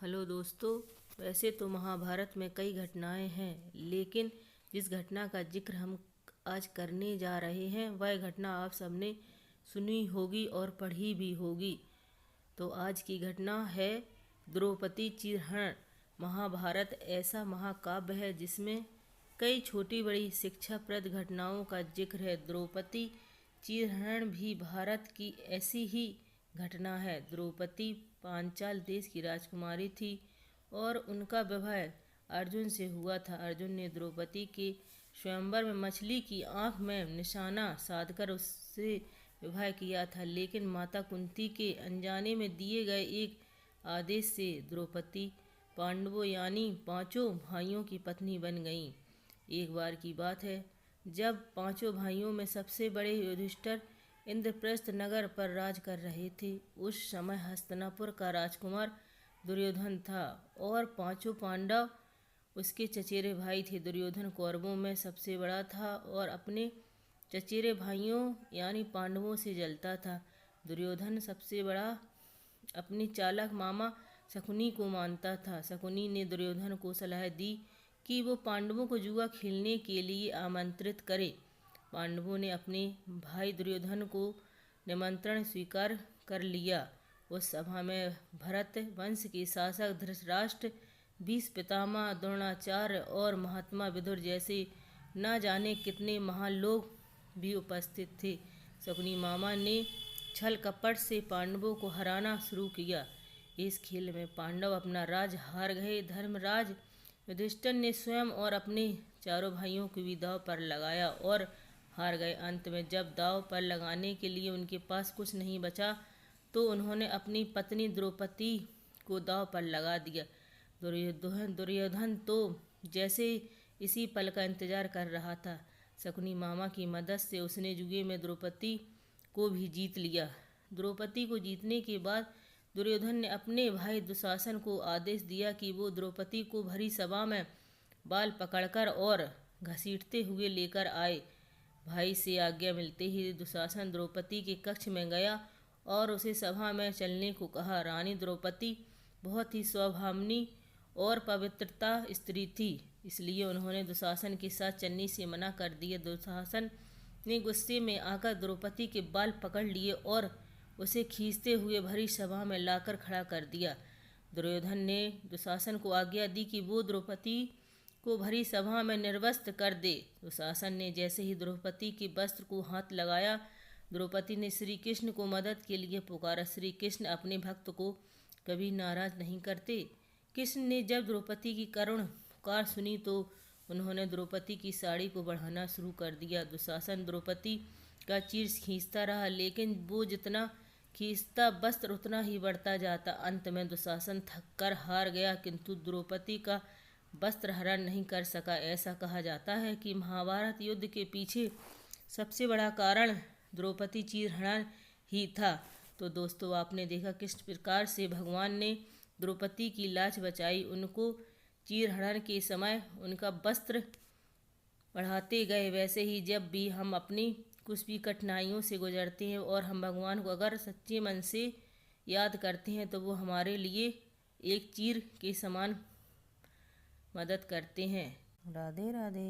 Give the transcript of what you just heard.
Hello दोस्तों। वैसे तो महाभारत में कई घटनाएं हैं, लेकिन जिस घटना का जिक्र हम आज करने जा रहे हैं वह घटना आप सबने सुनी होगी और पढ़ी भी होगी। तो आज की घटना है द्रौपदी चिरहरण। महाभारत ऐसा महाकाव्य है जिसमें कई छोटी बड़ी शिक्षाप्रद घटनाओं का जिक्र है। द्रौपदी चिरहरण भी भारत की ऐसी ही घटना है। द्रौपदी पांचाल देश की राजकुमारी थी और उनका विवाह अर्जुन से हुआ था। अर्जुन ने द्रौपदी के स्वयंवर में मछली की आंख में निशाना साधकर उससे विवाह किया था, लेकिन माता कुंती के अनजाने में दिए गए एक आदेश से द्रौपदी पांडवों यानी पांचों भाइयों की पत्नी बन गईं। एक बार की बात है जब पांचों भाइयों में सबसे बड़े युधिष्ठिर इंद्रप्रस्थ नगर पर राज कर रहे थे। उस समय हस्तिनापुर का राजकुमार दुर्योधन था और पांचों पांडव उसके चचेरे भाई थे। दुर्योधन कौरवों में सबसे बड़ा था और अपने चचेरे भाइयों यानी पांडवों से जलता था। दुर्योधन सबसे बड़ा अपनी चालाक मामा शकुनी को मानता था। शकुनी ने दुर्योधन को सलाह दी कि वो पांडवों को जुआ खेलने के लिए आमंत्रित करे। पांडवों ने अपने भाई दुर्योधन को निमंत्रण स्वीकार कर लिया। उस सभा में भरत वंश के शासक धृतराष्ट्र, भीष्म पितामह, द्रोणाचार्य और महात्मा विदुर जैसे न जाने कितने महान लोग भी उपस्थित थे। शकुनी मामा ने छल कपट से पांडवों को हराना शुरू किया। इस खेल में पांडव अपना राज हार गए। धर्मराज युधिष्ठिर ने स्वयं और अपने चारों भाइयों को भी दांव पर लगाया और हार गए। अंत में जब दांव पर लगाने के लिए उनके पास कुछ नहीं बचा तो उन्होंने अपनी पत्नी द्रौपदी को दांव पर लगा दिया। दुर्योधन तो जैसे इसी पल का इंतजार कर रहा था। शकुनी मामा की मदद से उसने जुए में द्रौपदी को भी जीत लिया। द्रौपदी को जीतने के बाद दुर्योधन ने अपने भाई दुशासन को आदेश दिया कि वो द्रौपदी को भरी सभा में बाल पकड़कर और घसीटते हुए लेकर आए। भाई से आज्ञा मिलते ही दुशासन द्रौपदी के कक्ष में गया और उसे सभा में चलने को कहा। रानी द्रौपदी बहुत ही स्वभावनी और पवित्रता स्त्री थी, इसलिए उन्होंने दुशासन के साथ चलने से मना कर दिया। दुशासन ने गुस्से में आकर द्रौपदी के बाल पकड़ लिए और उसे खींचते हुए भरी सभा में लाकर खड़ा कर दिया। दुर्योधन ने दुशासन को आज्ञा दी कि वो द्रौपदी को भरी सभा में निर्वस्त्र कर दे। दुशासन ने जैसे ही द्रौपदी के वस्त्र को हाथ लगाया, द्रौपदी ने श्री कृष्ण को मदद के लिए पुकारा। श्री कृष्ण अपने भक्त को कभी नाराज नहीं करते। कृष्ण ने जब द्रौपदी की करुण पुकार सुनी तो उन्होंने द्रौपदी की साड़ी को बढ़ाना शुरू कर दिया। दुशासन द्रौपदी का चीर खींचता रहा, लेकिन वो जितना खींचता वस्त्र उतना ही बढ़ता जाता। अंत में दुशासन थककर हार गया, किंतु द्रौपदी का वस्त्र हरण नहीं कर सका। ऐसा कहा जाता है कि महाभारत युद्ध के पीछे सबसे बड़ा कारण द्रौपदी चिरहरण ही था। तो दोस्तों, आपने देखा किस प्रकार से भगवान ने द्रौपदी की लाज बचाई। उनको चिरहरण के समय उनका वस्त्र बढ़ाते गए। वैसे ही जब भी हम अपनी कुछ भी कठिनाइयों से गुजरते हैं और हम भगवान को अगर सच्चे मन से याद करते हैं तो वो हमारे लिए एक चीर के समान मदद करते हैं। राधे राधे।